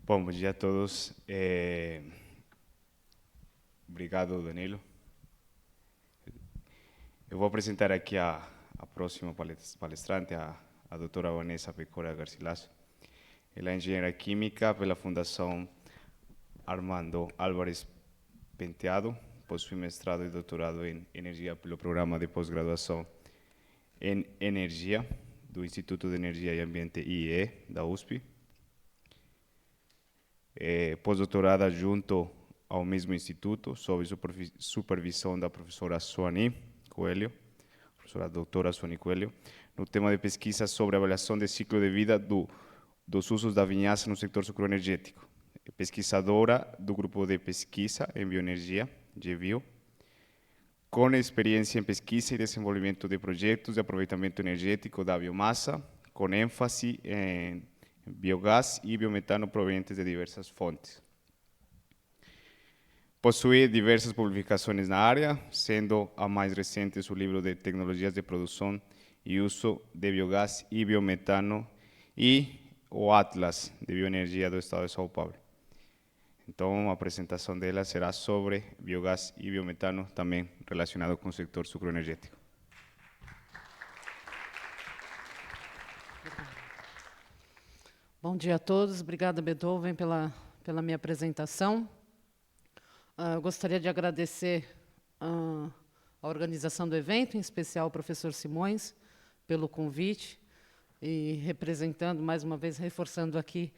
Bom dia a todos. Obrigado, Danilo. Eu vou apresentar aqui a próxima palestrante, a doutora Vanessa Pecora Garcilaso. Ela é engenheira química pela Fundação Armando Álvarez Penteado, possui mestrado e doutorado em energia pelo programa de pós-graduação em energia do Instituto de Energia e Ambiente IE, da USP. Pós-doutorada junto ao mesmo instituto, sob supervisão da professora Suani Coelho, professora doutora Suani Coelho, no tema de pesquisa sobre avaliação de ciclo de vida dos usos da vinhaça no setor sucroenergético. Pesquisadora do grupo de pesquisa em bioenergia, GBio, com experiência em pesquisa e desenvolvimento de projetos de aproveitamento energético da biomassa, com ênfase em biogás e biometano provenientes de diversas fontes. Possui diversas publicações na área, sendo a mais recente o livro de Tecnologias de Produção e Uso de Biogás e Biometano e o Atlas de Bioenergia do Estado de São Paulo. Então, a apresentação dela será sobre biogás e biometano, também relacionado com o setor sucroenergético. Bom dia a todos. Obrigada, Beethoven, pela minha apresentação. Eu gostaria de agradecer a organização do evento, em especial ao professor Simões, pelo convite, e representando, mais uma vez, reforçando aqui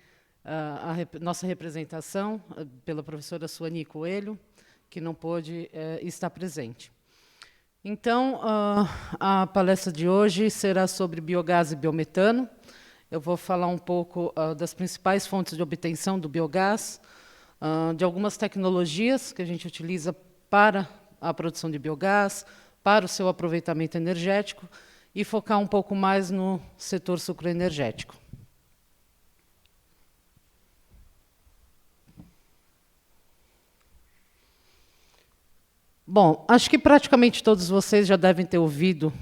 nossa representação pela professora Suani Coelho, que não pôde estar presente. Então, a palestra de hoje será sobre biogás e biometano. Eu vou falar um pouco das principais fontes de obtenção do biogás, de algumas tecnologias que a gente utiliza para a produção de biogás, para o seu aproveitamento energético, e focar um pouco mais no setor sucroenergético. Bom, acho que praticamente todos vocês já devem ter ouvido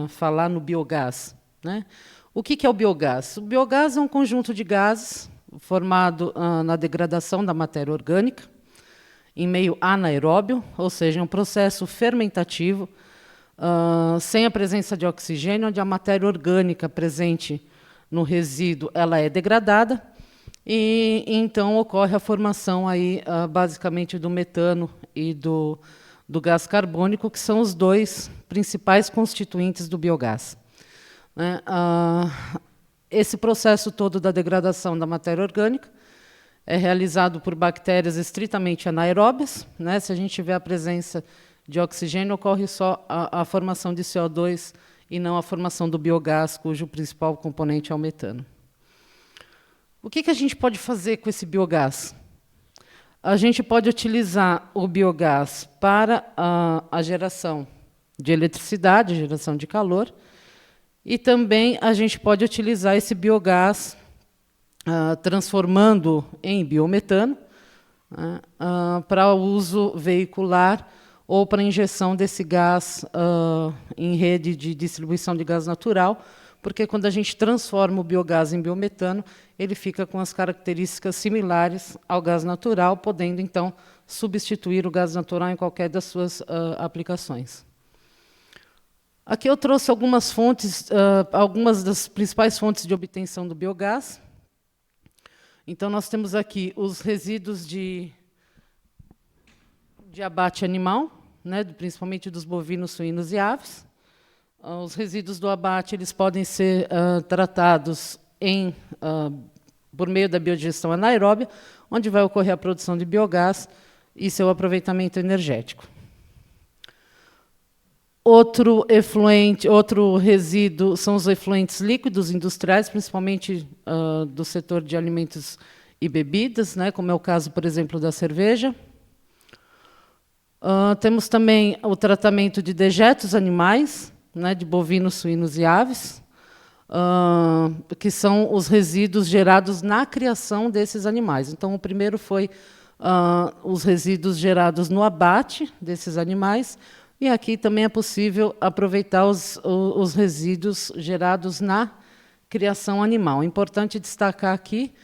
falar no biogás, né? O que é o biogás? O biogás é um conjunto de gases formado na degradação da matéria orgânica, em meio anaeróbio, ou seja, um processo fermentativo, sem a presença de oxigênio, onde a matéria orgânica presente no resíduo ela é degradada, e então ocorre a formação aí, basicamente do metano e do gás carbônico, que são os dois principais constituintes do biogás. Esse processo todo da degradação da matéria orgânica é realizado por bactérias estritamente anaeróbias, né? Se a gente tiver a presença de oxigênio, ocorre só a formação de CO2 e não a formação do biogás, cujo principal componente é o metano. O que a gente pode fazer com esse biogás? A gente pode utilizar o biogás para a geração de eletricidade, geração de calor, e também a gente pode utilizar esse biogás transformando em biometano para uso veicular ou para injeção desse gás em rede de distribuição de gás natural, porque quando a gente transforma o biogás em biometano, ele fica com as características similares ao gás natural, podendo, então, substituir o gás natural em qualquer das suas aplicações. Aqui eu trouxe algumas fontes, algumas das principais fontes de obtenção do biogás. Então, nós temos aqui os resíduos de abate animal, né, principalmente dos bovinos, suínos e aves. Os resíduos do abate eles podem ser tratados por meio da biodigestão anaeróbia, onde vai ocorrer a produção de biogás e seu aproveitamento energético. Outro resíduo são os efluentes líquidos industriais, principalmente do setor de alimentos e bebidas, né, como é o caso, por exemplo, da cerveja. Temos também o tratamento de dejetos animais, né, de bovinos, suínos e aves, que são os resíduos gerados na criação desses animais. Então, o primeiro foi os resíduos gerados no abate desses animais, e aqui também é possível aproveitar os resíduos gerados na criação animal. É importante destacar aqui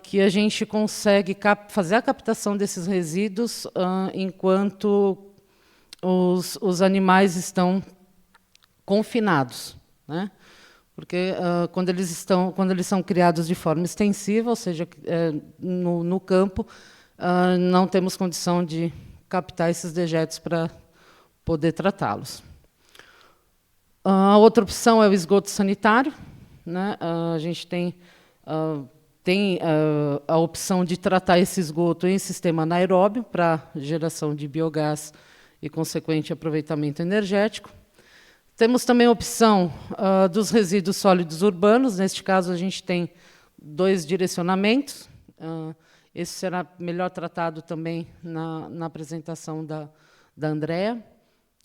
que a gente consegue fazer a captação desses resíduos enquanto os animais estão confinados, né? Porque quando eles são criados de forma extensiva, ou seja, no campo, não temos condição de captar esses dejetos para poder tratá-los. A outra opção é o esgoto sanitário, né? A gente tem a opção de tratar esse esgoto em sistema anaeróbio para geração de biogás e consequente aproveitamento energético. Temos também a opção dos resíduos sólidos urbanos. Neste caso, a gente tem 2 direcionamentos. Esse será melhor tratado também na apresentação da Andrea,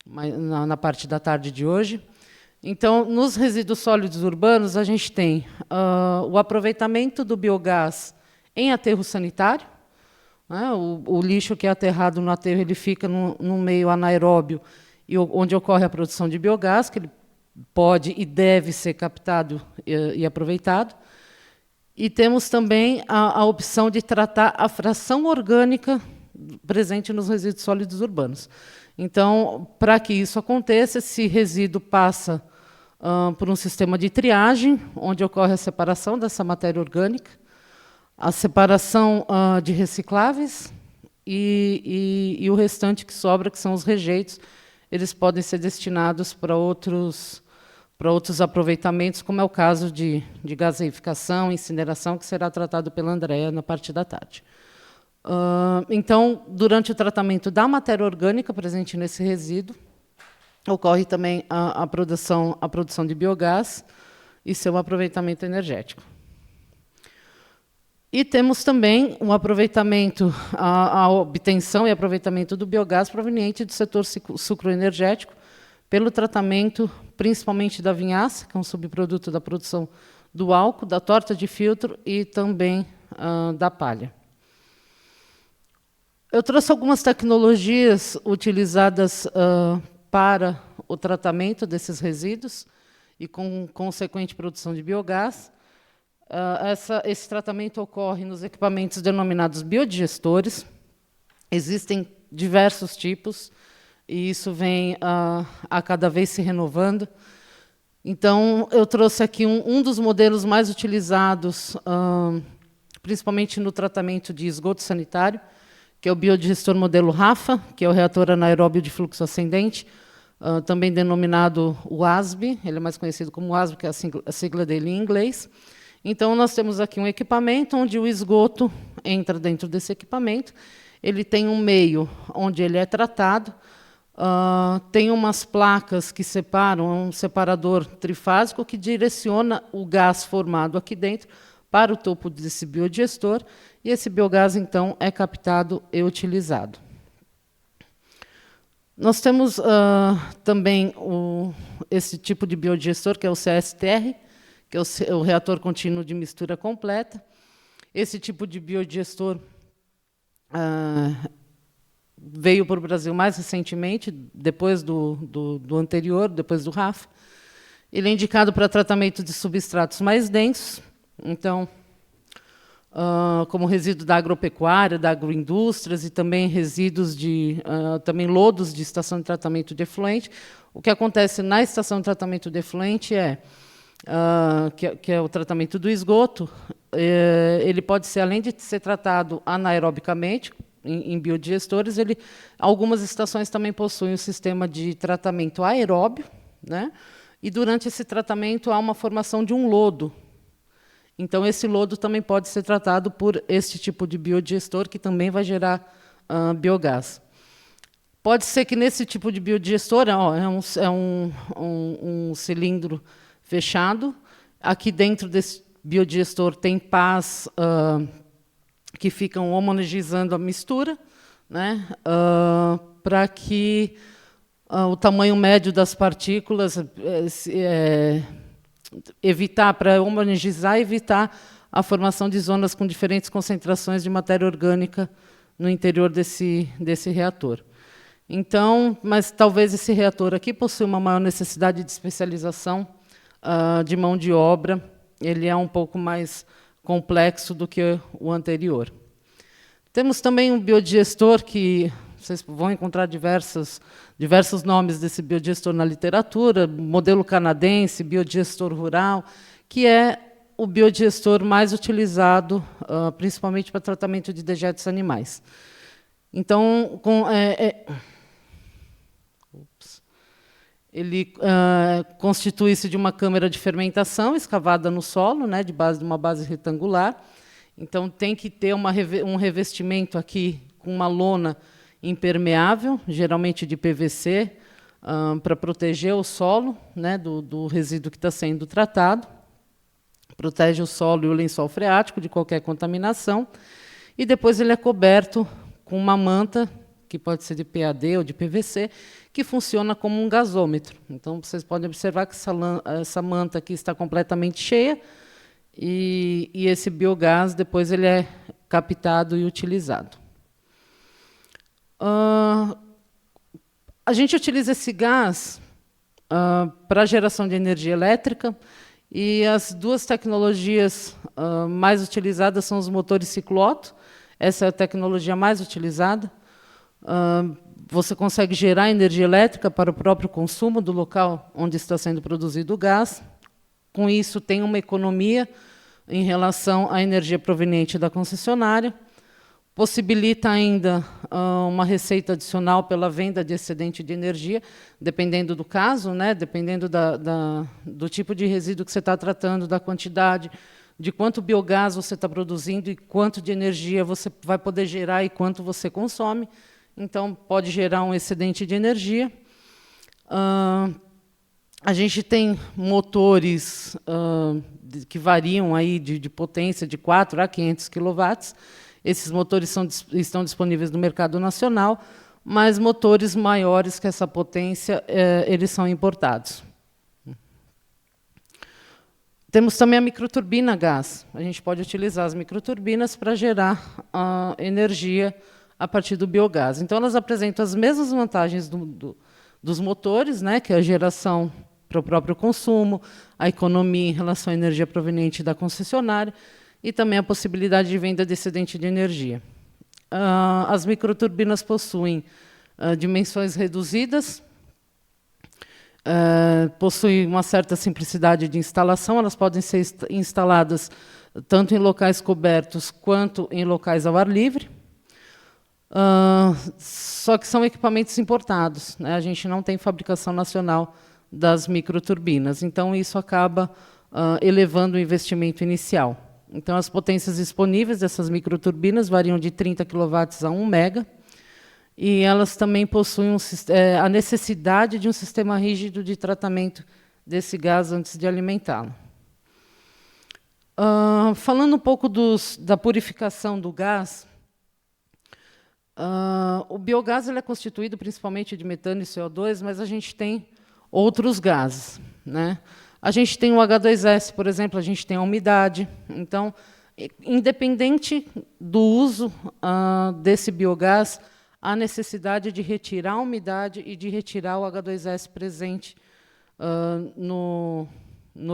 na parte da tarde de hoje. Então, nos resíduos sólidos urbanos, a gente tem o aproveitamento do biogás em aterro sanitário, né? O lixo que é aterrado no aterro ele fica no meio anaeróbio, onde ocorre a produção de biogás, que ele pode e deve ser captado e aproveitado. E temos também a opção de tratar a fração orgânica presente nos resíduos sólidos urbanos. Então, para que isso aconteça, esse resíduo passa por um sistema de triagem, onde ocorre a separação dessa matéria orgânica, a separação de recicláveis e o restante que sobra, que são os rejeitos, eles podem ser destinados para outros aproveitamentos, como é o caso de gaseificação, incineração, que será tratado pela Andrea na parte da tarde. Então, durante o tratamento da matéria orgânica presente nesse resíduo, ocorre também a produção de biogás e seu aproveitamento energético. E temos também o aproveitamento, a obtenção e aproveitamento do biogás proveniente do setor sucroenergético pelo tratamento, principalmente da vinhaça, que é um subproduto da produção do álcool, da torta de filtro e também da palha. Eu trouxe algumas tecnologias utilizadas para o tratamento desses resíduos e com consequente produção de biogás. Esse tratamento ocorre nos equipamentos denominados biodigestores. Existem diversos tipos, e isso vem a cada vez se renovando. Então, eu trouxe aqui um dos modelos mais utilizados, principalmente no tratamento de esgoto sanitário, que é o biodigestor modelo RAFA, que é o reator anaeróbio de fluxo ascendente, também denominado WASB, ele é mais conhecido como WASB, que é a sigla dele em inglês. Então, nós temos aqui um equipamento onde o esgoto entra dentro desse equipamento, ele tem um meio onde ele é tratado, tem umas placas que separam, um separador trifásico que direciona o gás formado aqui dentro para o topo desse biodigestor, e esse biogás, então, é captado e utilizado. Nós temos também esse tipo de biodigestor, que é o CSTR, que é o reator contínuo de mistura completa. Esse tipo de biodigestor veio para o Brasil mais recentemente, depois do anterior, depois do RAF. Ele é indicado para tratamento de substratos mais densos, então, como resíduo da agropecuária, da agroindústrias e também resíduos também lodos de estação de tratamento de efluente. O que acontece na estação de tratamento de efluente que é o tratamento do esgoto, ele pode ser, além de ser tratado anaerobicamente, em biodigestores, algumas estações também possuem um sistema de tratamento aeróbio, né? E, durante esse tratamento, há uma formação de um lodo. Então, esse lodo também pode ser tratado por este tipo de biodigestor, que também vai gerar biogás. Pode ser que, nesse tipo de biodigestor, é um cilindro fechado. Aqui dentro desse biodigestor tem pás que ficam homogeneizando a mistura, né, para que o tamanho médio das partículas para homogeneizar e evitar a formação de zonas com diferentes concentrações de matéria orgânica no interior desse reator. Então, mas talvez esse reator aqui possua uma maior necessidade de especialização de mão de obra, ele é um pouco mais complexo do que o anterior. Temos também um biodigestor que vocês vão encontrar diversos nomes desse biodigestor na literatura, modelo canadense, biodigestor rural, que é o biodigestor mais utilizado, principalmente para tratamento de dejetos animais. Então, ele constitui-se de uma câmara de fermentação escavada no solo, né, de uma base retangular. Então, tem que ter um revestimento aqui com uma lona impermeável, geralmente de PVC, para proteger o solo, né, do resíduo que está sendo tratado. Protege o solo e o lençol freático de qualquer contaminação. E depois ele é coberto com uma manta, que pode ser de PAD ou de PVC, que funciona como um gasômetro. Então, vocês podem observar que essa manta aqui está completamente cheia, e esse biogás, depois, ele é captado e utilizado. A gente utiliza esse gás para a geração de energia elétrica, e as duas tecnologias mais utilizadas são os motores ciclo-Otto. Essa é a tecnologia mais utilizada. Você consegue gerar energia elétrica para o próprio consumo do local onde está sendo produzido o gás. Com isso, tem uma economia em relação à energia proveniente da concessionária. Possibilita ainda uma receita adicional pela venda de excedente de energia, dependendo do caso, né, dependendo do tipo de resíduo que você está tratando, da quantidade, de quanto biogás você está produzindo e quanto de energia você vai poder gerar e quanto você consome. Então, pode gerar um excedente de energia. A gente tem motores que variam aí de potência de 4 a 500 kW. Esses motores estão disponíveis no mercado nacional, mas motores maiores que essa potência, eles são importados. Temos também a microturbina a gás. A gente pode utilizar as microturbinas para gerar energia a partir do biogás. Então, elas apresentam as mesmas vantagens dos motores, né, que é a geração para o próprio consumo, a economia em relação à energia proveniente da concessionária, e também a possibilidade de venda de excedente de energia. As microturbinas possuem dimensões reduzidas, possuem uma certa simplicidade de instalação, elas podem ser instaladas tanto em locais cobertos quanto em locais ao ar livre, só que são equipamentos importados, né? A gente não tem fabricação nacional das microturbinas, então isso acaba elevando o investimento inicial. Então, as potências disponíveis dessas microturbinas variam de 30 kW a 1 MW, e elas também possuem a necessidade de um sistema rígido de tratamento desse gás antes de alimentá-lo. Falando um pouco da purificação do gás, o biogás ele é constituído principalmente de metano e CO2, mas a gente tem outros gases, né? A gente tem o H2S, por exemplo, a gente tem a umidade. Então, independente do uso desse biogás, há necessidade de retirar a umidade e de retirar o H2S presente no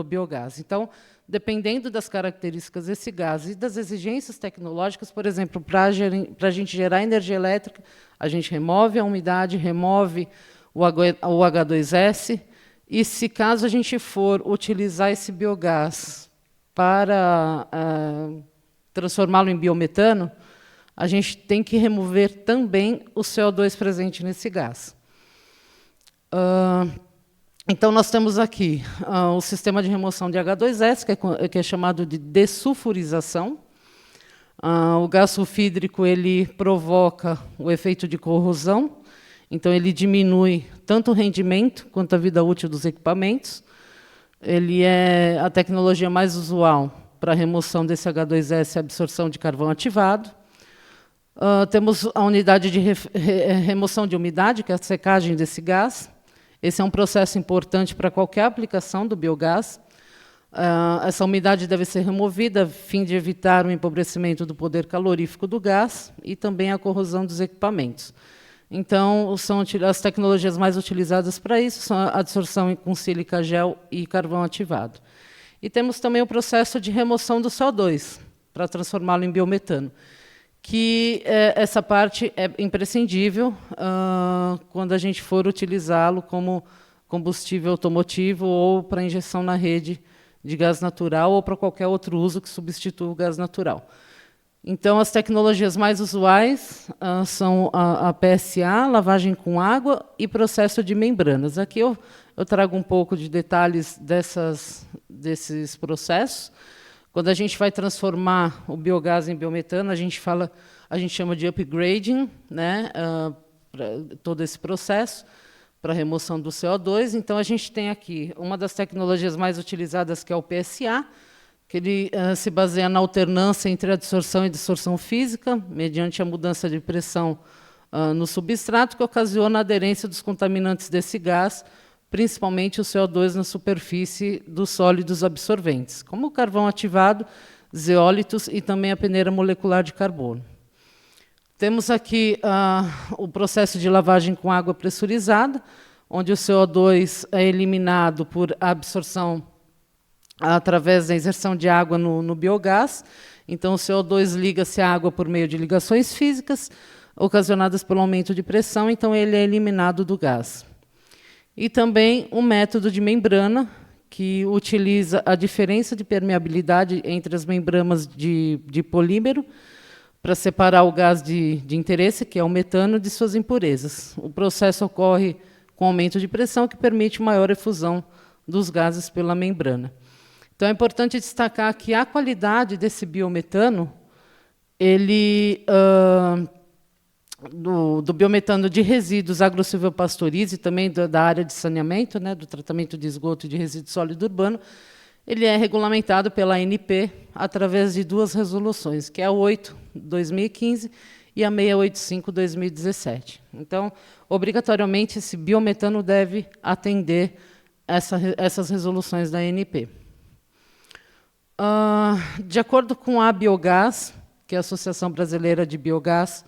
biogás. Então, dependendo das características desse gás e das exigências tecnológicas, por exemplo, para a gente gerar energia elétrica, a gente remove a umidade, remove o H2S, e se caso a gente for utilizar esse biogás para transformá-lo em biometano, a gente tem que remover também o CO2 presente nesse gás. Então, nós temos aqui o sistema de remoção de H2S, que é chamado de dessulfurização. O gás sulfídrico ele provoca o efeito de corrosão, então ele diminui tanto o rendimento quanto a vida útil dos equipamentos. Ele é a tecnologia mais usual para a remoção desse H2S e absorção de carvão ativado. Temos a unidade de remoção de umidade, que é a secagem desse gás. Esse é um processo importante para qualquer aplicação do biogás. Essa umidade deve ser removida a fim de evitar o empobrecimento do poder calorífico do gás e também a corrosão dos equipamentos. Então, as tecnologias mais utilizadas para isso são a adsorção com sílica gel e carvão ativado. E temos também o processo de remoção do CO2. para transformá-lo em biometano. Que essa parte é imprescindível quando a gente for utilizá-lo como combustível automotivo ou para injeção na rede de gás natural ou para qualquer outro uso que substitua o gás natural. Então, as tecnologias mais usuais são a PSA, lavagem com água e processo de membranas. Aqui eu trago um pouco de detalhes desses processos. Quando a gente vai transformar o biogás em biometano, a gente chama de upgrading, né, todo esse processo para a remoção do CO2. Então, a gente tem aqui uma das tecnologias mais utilizadas, que é o PSA, que ele se baseia na alternância entre adsorção e dissorção física, mediante a mudança de pressão no substrato, que ocasiona a aderência dos contaminantes desse gás, principalmente o CO2 na superfície dos sólidos absorventes, como o carvão ativado, zeólitos e também a peneira molecular de carbono. Temos aqui o processo de lavagem com água pressurizada, onde o CO2 é eliminado por absorção através da inserção de água no biogás. Então, o CO2 liga-se à água por meio de ligações físicas, ocasionadas pelo aumento de pressão, então ele é eliminado do gás. E também um método de membrana, que utiliza a diferença de permeabilidade entre as membranas de polímero, para separar o gás de interesse, que é o metano, de suas impurezas. O processo ocorre com aumento de pressão, que permite maior efusão dos gases pela membrana. Então, é importante destacar que a qualidade desse biometano, do biometano de resíduos agrosilvopastorizo e também da área de saneamento, né, do tratamento de esgoto e de resíduo sólido urbano, ele é regulamentado pela ANP através de duas resoluções, que é a 8/2015 e a 685/2017. Então, obrigatoriamente, esse biometano deve atender essas resoluções da ANP. De acordo com a Biogás, que é a Associação Brasileira de Biogás,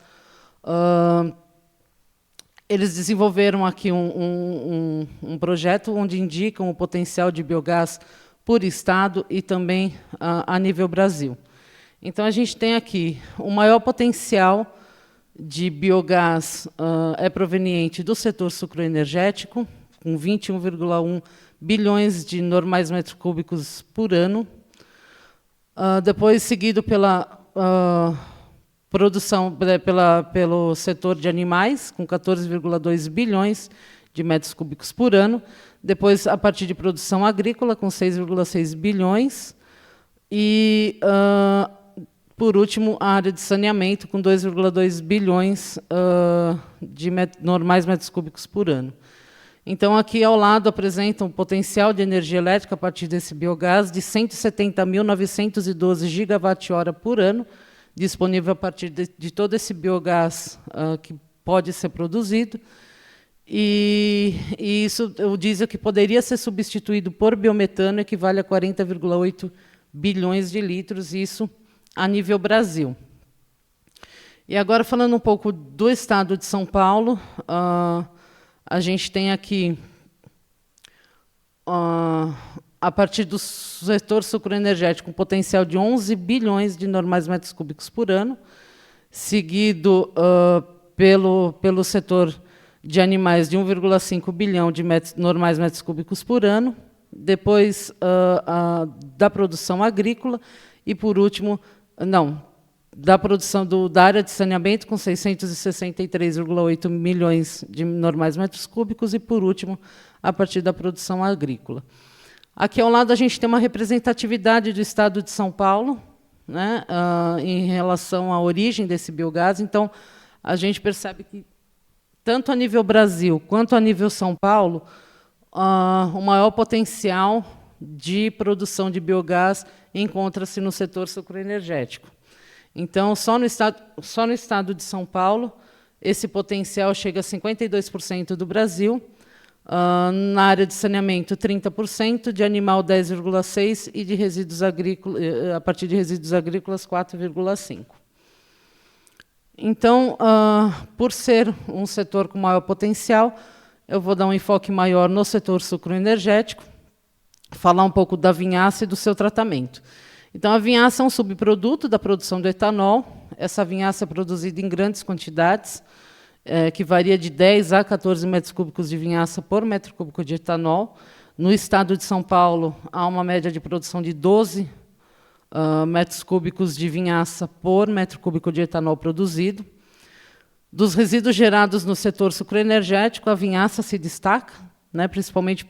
eles desenvolveram aqui um projeto onde indicam o potencial de biogás por estado e também a nível Brasil. Então, a gente tem aqui o maior potencial de biogás é proveniente do setor sucroenergético, com 21,1 bilhões de normais metros cúbicos por ano. Depois, seguido pela produção pelo setor de animais, com 14,2 bilhões de metros cúbicos por ano. Depois, a partir de produção agrícola, com 6,6 bilhões. E, por último, a área de saneamento, com 2,2 bilhões de normais metros cúbicos por ano. Então, aqui ao lado apresenta um potencial de energia elétrica a partir desse biogás de 170.912 gigawatt-hora por ano, disponível a partir de todo esse biogás que pode ser produzido. E isso, o diesel que poderia ser substituído por biometano equivale a 40,8 bilhões de litros, isso a nível Brasil. E agora, falando um pouco do estado de São Paulo, a gente tem aqui, a partir do setor sucroenergético, um potencial de 11 bilhões de normais metros cúbicos por ano, seguido pelo setor de animais de 1,5 bilhão de normais metros cúbicos por ano, depois da produção agrícola e, por último, da produção da área de saneamento, com 663,8 milhões de normais metros cúbicos, e, por último, a partir da produção agrícola. Aqui ao lado a gente tem uma representatividade do estado de São Paulo, né, em relação à origem desse biogás. Então, a gente percebe que, tanto a nível Brasil quanto a nível São Paulo, o maior potencial de produção de biogás encontra-se no setor sucroenergético. Então, só no estado de São Paulo, esse potencial chega a 52% do Brasil, na área de saneamento, 30%, de animal, 10,6%, e de resíduos agrícolas, a partir de resíduos agrícolas, 4,5%. Então, por ser um setor com maior potencial, eu vou dar um enfoque maior no setor sucroenergético, falar um pouco da vinhaça e do seu tratamento. Então, a vinhaça é um subproduto da produção do etanol. Essa vinhaça é produzida em grandes quantidades, que varia de 10 a 14 metros cúbicos de vinhaça por metro cúbico de etanol. No estado de São Paulo, há uma média de produção de 12 metros cúbicos de vinhaça por metro cúbico de etanol produzido. Dos resíduos gerados no setor sucroenergético, a vinhaça se destaca, né, principalmente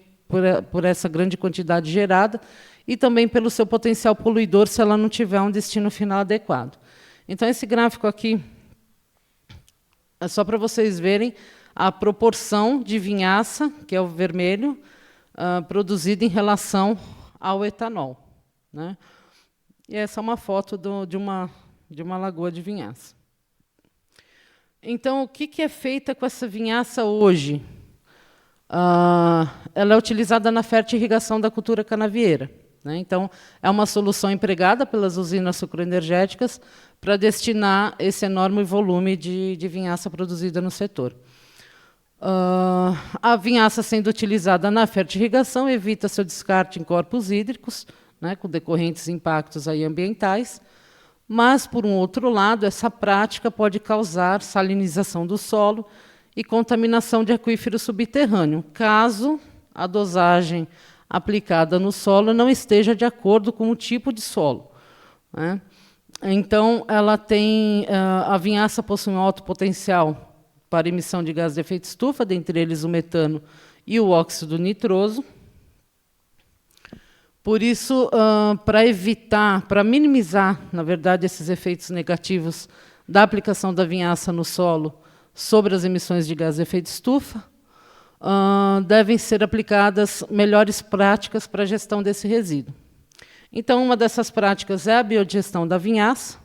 por essa grande quantidade gerada, e também pelo seu potencial poluidor se ela não tiver um destino final adequado. Então, esse gráfico aqui é só para vocês verem a proporção de vinhaça, que é o vermelho, produzida em relação ao etanol, né? E essa é uma foto de uma lagoa de vinhaça. Então, o que é feita com essa vinhaça hoje? Ela é utilizada na fertirrigação da cultura canavieira, né? Então, é uma solução empregada pelas usinas sucroenergéticas para destinar esse enorme volume de vinhaça produzida no setor. A vinhaça sendo utilizada na fertirrigação evita seu descarte em corpos hídricos, né, com decorrentes impactos aí ambientais, mas, por um outro lado, essa prática pode causar salinização do solo e contaminação de aquífero subterrâneo, caso a dosagem aplicada no solo não esteja de acordo com o tipo de solo, né? Então, a vinhaça possui um alto potencial para emissão de gases de efeito estufa, dentre eles o metano e o óxido nitroso. Por isso, para minimizar, na verdade, esses efeitos negativos da aplicação da vinhaça no solo sobre as emissões de gases de efeito estufa, devem ser aplicadas melhores práticas para a gestão desse resíduo. Então, uma dessas práticas é a biodigestão da vinhaça,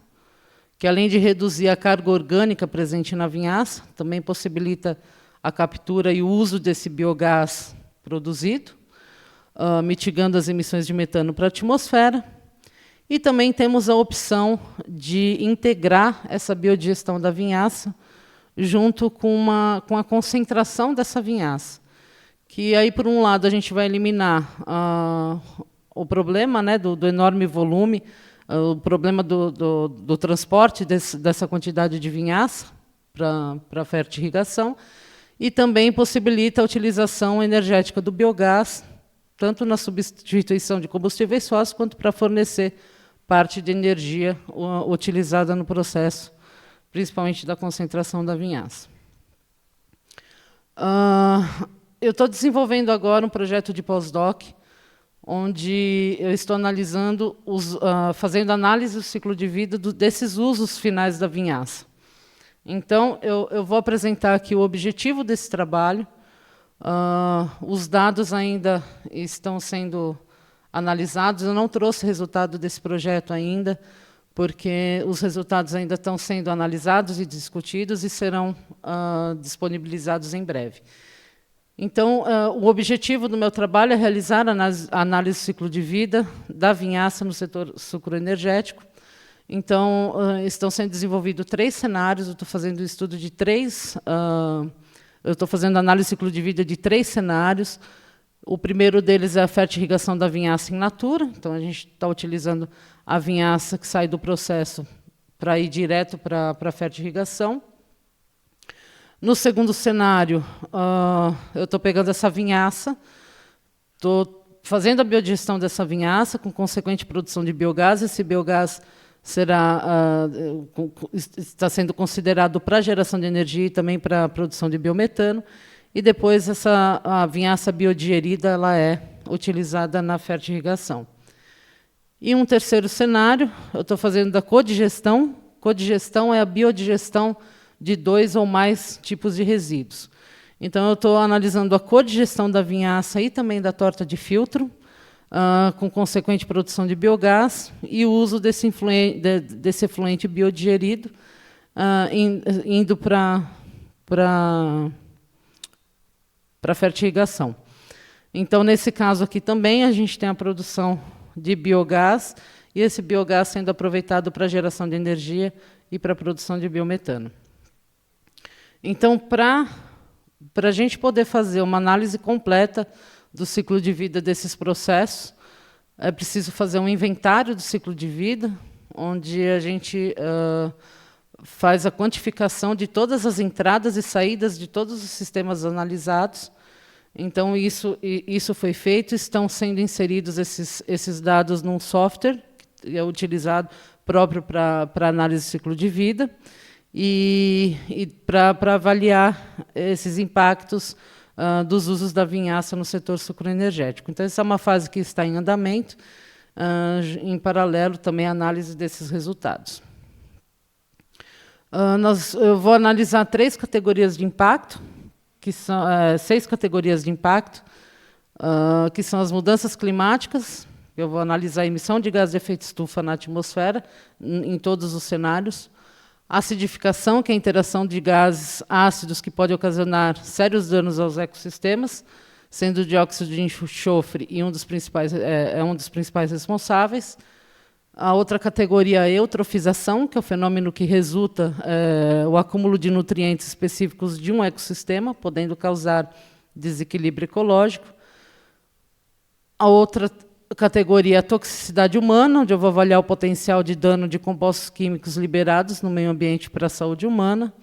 que, além de reduzir a carga orgânica presente na vinhaça, também possibilita a captura e o uso desse biogás produzido, mitigando as emissões de metano para a atmosfera. E também temos a opção de integrar essa biodigestão da vinhaça junto com a concentração dessa vinhaça, que aí, por um lado, a gente vai eliminar o problema, né, do enorme volume, o problema do transporte dessa quantidade de vinhaça para a fertirrigação, e também possibilita a utilização energética do biogás, tanto na substituição de combustíveis fósseis, quanto para fornecer parte de energia utilizada no processo, principalmente da concentração da vinhaça. Eu estou desenvolvendo agora um projeto de pós-doc, onde eu estou analisando, fazendo análise do ciclo de vida desses usos finais da vinhaça. Então, eu vou apresentar aqui o objetivo desse trabalho. Os dados ainda estão sendo analisados. Eu não trouxe resultado desse projeto ainda, porque os resultados ainda estão sendo analisados e discutidos e serão disponibilizados em breve. Então, o objetivo do meu trabalho é realizar a análise do ciclo de vida da vinhaça no setor sucroenergético. Então, estão sendo desenvolvidos 3 cenários. Eu estou fazendo o estudo de 3. Eu estou fazendo análise do ciclo de vida de 3 cenários. O primeiro deles é a fertirrigação da vinhaça in natura. Então, a gente está utilizando a vinhaça que sai do processo para ir direto para a fertirrigação. No segundo cenário, eu estou pegando essa vinhaça, estou fazendo a biodigestão dessa vinhaça, com consequente produção de biogás. Esse biogás está sendo considerado para a geração de energia e também para a produção de biometano. E depois, a vinhaça biodigerida ela é utilizada na fertirrigação. E um terceiro cenário, eu estou fazendo da codigestão. Codigestão é a biodigestão de 2 ou mais tipos de resíduos. Então, eu estou analisando a codigestão da vinhaça e também da torta de filtro, com consequente produção de biogás, e o uso desse efluente biodigerido indo para a fertirrigação. Então, nesse caso aqui também, a gente tem a produção de biogás, e esse biogás sendo aproveitado para a geração de energia e para a produção de biometano. Então, para a gente poder fazer uma análise completa do ciclo de vida desses processos, é preciso fazer um inventário do ciclo de vida, onde a gente faz a quantificação de todas as entradas e saídas de todos os sistemas analisados. Então, isso foi feito, estão sendo inseridos esses dados num software, que é utilizado próprio para análise do ciclo de vida, e para avaliar esses impactos dos usos da vinhaça no setor sucroenergético. Então, essa é uma fase que está em andamento, em paralelo também a análise desses resultados. Eu vou analisar 3 categorias de impacto, que são 6 categorias de impacto, que são as mudanças climáticas. Eu vou analisar a emissão de gás de efeito estufa na atmosfera, em todos os cenários. A acidificação, que é a interação de gases ácidos que pode ocasionar sérios danos aos ecossistemas, sendo o dióxido de enxofre um dos principais responsáveis. A outra categoria é a eutrofização, que é o fenômeno que resulta o acúmulo de nutrientes específicos de um ecossistema, podendo causar desequilíbrio ecológico. A outra categoria é a toxicidade humana, onde eu vou avaliar o potencial de dano de compostos químicos liberados no meio ambiente para a saúde humana.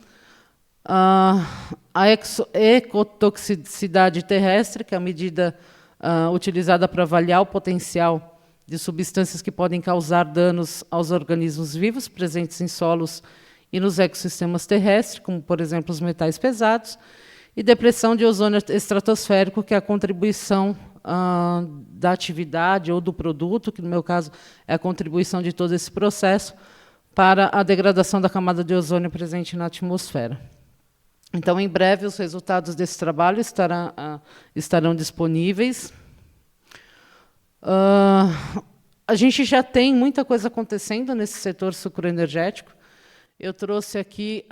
A ecotoxicidade terrestre, que é a medida utilizada para avaliar o potencial de substâncias que podem causar danos aos organismos vivos presentes em solos e nos ecossistemas terrestres, como, por exemplo, os metais pesados, e depressão de ozônio estratosférico, que é a contribuição da atividade ou do produto, que, no meu caso, é a contribuição de todo esse processo para a degradação da camada de ozônio presente na atmosfera. Então, em breve, os resultados desse trabalho estarão disponíveis. A gente já tem muita coisa acontecendo nesse setor sucroenergético. Eu trouxe aqui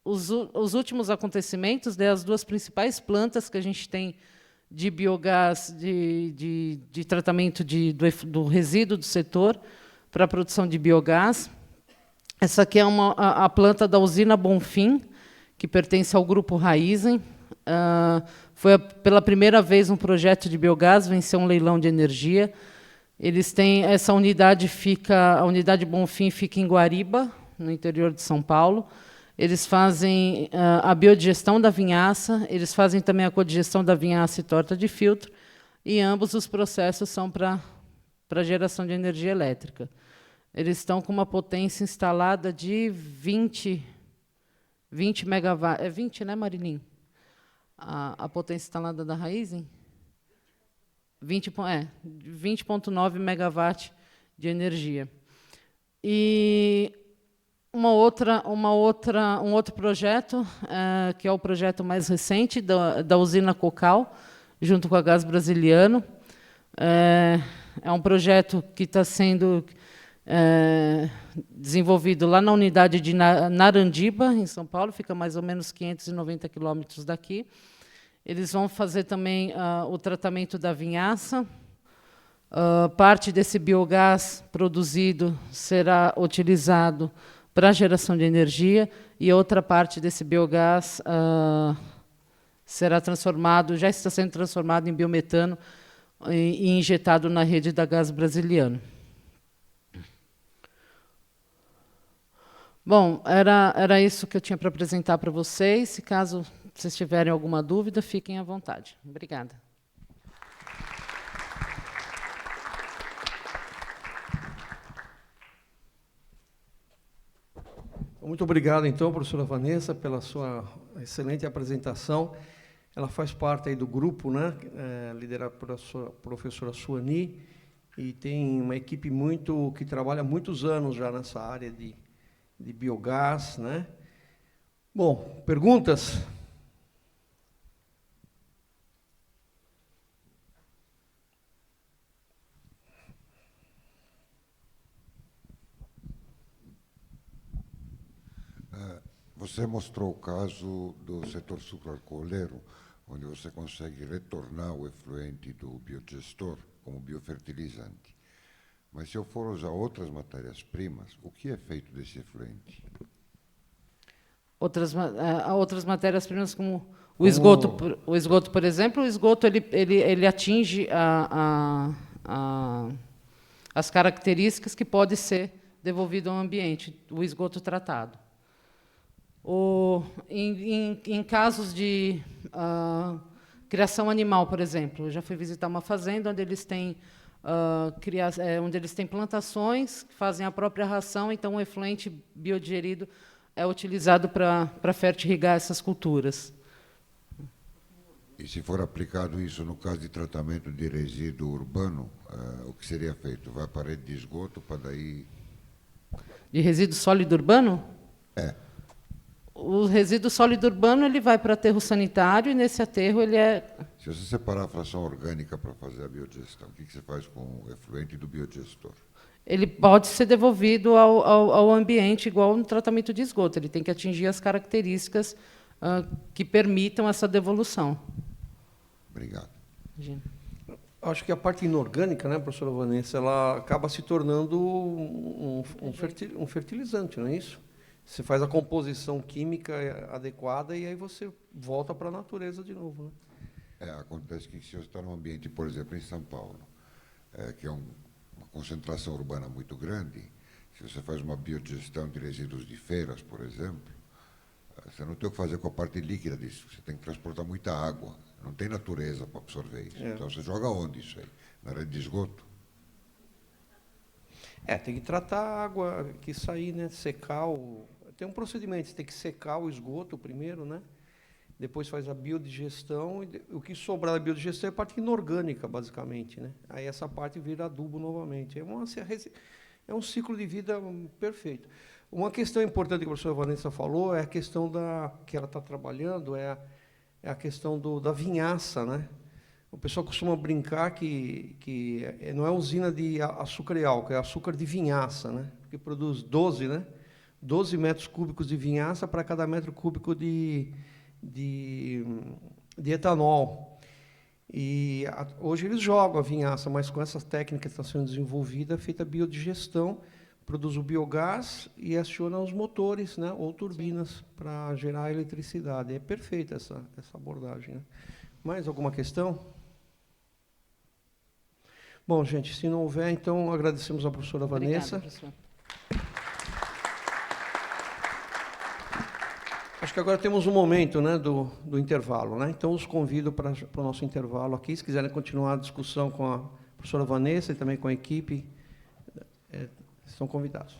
os últimos acontecimentos das 2 principais plantas que a gente tem de biogás, de tratamento do resíduo do setor para a produção de biogás. Essa aqui é a planta da usina Bonfim, que pertence ao grupo Raízen. Foi pela primeira vez um projeto de biogás, venceu um leilão de energia. Eles têm essa unidade, a unidade Bonfim fica em Guariba, no interior de São Paulo. Eles fazem a biodigestão da vinhaça, eles fazem também a codigestão da vinhaça e torta de filtro, e ambos os processos são para geração de energia elétrica. Eles estão com uma potência instalada de 20 megawatts. É 20, né, Marilim? A potência instalada da Raízen? 20,9 megawatts de energia. E um outro projeto, que é o projeto mais recente, da usina Cocal, junto com a Gás Brasiliano. É um projeto que está sendo desenvolvido lá na unidade de Narandiba, em São Paulo, fica mais ou menos 590 quilômetros daqui. Eles vão fazer também o tratamento da vinhaça. Parte desse biogás produzido será utilizado para a geração de energia, e outra parte desse biogás será transformado, já está sendo transformado em biometano e injetado na rede da Gás Brasiliano. Bom, era isso que eu tinha para apresentar para vocês. Se caso vocês tiverem alguma dúvida, fiquem à vontade. Obrigada. Muito obrigado, então, professora Vanessa, pela sua excelente apresentação. Ela faz parte aí do grupo, né, liderado por a professora Suani, e tem uma equipe que trabalha há muitos anos já nessa área de biogás, né? Bom, perguntas? Você mostrou o caso do setor sucroalcooleiro, onde você consegue retornar o efluente do biodigestor como biofertilizante. Mas se eu for usar outras matérias-primas, o que é feito desse efluente? outras matérias-primas, como o esgoto, por exemplo. O esgoto ele atinge as características que pode ser devolvido ao ambiente, o esgoto tratado. Em casos de criação animal, por exemplo, eu já fui visitar uma fazenda onde eles têm plantações que fazem a própria ração, então o efluente biodigerido é utilizado para fertirrigar essas culturas. E se for aplicado isso no caso de tratamento de resíduo urbano, o que seria feito? Vai para a rede de esgoto para daí... De resíduo sólido urbano? É. O resíduo sólido urbano ele vai para aterro sanitário, e nesse aterro ele é... Se você separar a fração orgânica para fazer a biodigestão, o que você faz com o efluente do biodigestor? Ele pode ser devolvido ao ambiente, igual no tratamento de esgoto. Ele tem que atingir as características que permitam essa devolução. Obrigado. Imagina. Acho que a parte inorgânica, né, professora Vanessa, ela acaba se tornando um fertilizante, não é isso? Você faz a composição química adequada e aí você volta para a natureza de novo, né? Acontece que se você está num ambiente, por exemplo, em São Paulo, que é uma concentração urbana muito grande, se você faz uma biodigestão de resíduos de feiras, por exemplo, você não tem o que fazer com a parte líquida disso, você tem que transportar muita água, não tem natureza para absorver isso. Então você joga onde isso aí? Na rede de esgoto? Tem que tratar a água que sair, né? Secar tem um procedimento, você tem que secar o esgoto primeiro, né? Depois faz a biodigestão, e o que sobrar da biodigestão é a parte inorgânica, basicamente, né? Aí essa parte vira adubo novamente. É um ciclo de vida perfeito. Uma questão importante que a professora Vanessa falou é a questão que ela está trabalhando, é a questão da vinhaça, né? O pessoal costuma brincar que não é usina de açúcar e álcool, é açúcar de vinhaça, né? Que produz 12, né? 12 metros cúbicos de vinhaça para cada metro cúbico de etanol. E hoje eles jogam a vinhaça, mas com essas técnicas que estão sendo desenvolvidas, é feita a biodigestão, produz o biogás e aciona os motores, né, ou turbinas para gerar eletricidade. É perfeita essa abordagem, né? Mais alguma questão? Bom, gente, se não houver, então agradecemos à professora Vanessa. Professor. Acho que agora temos um momento, né, do intervalo, né? Então os convido para o nosso intervalo aqui. Se quiserem continuar a discussão com a professora Vanessa e também com a equipe, estão convidados.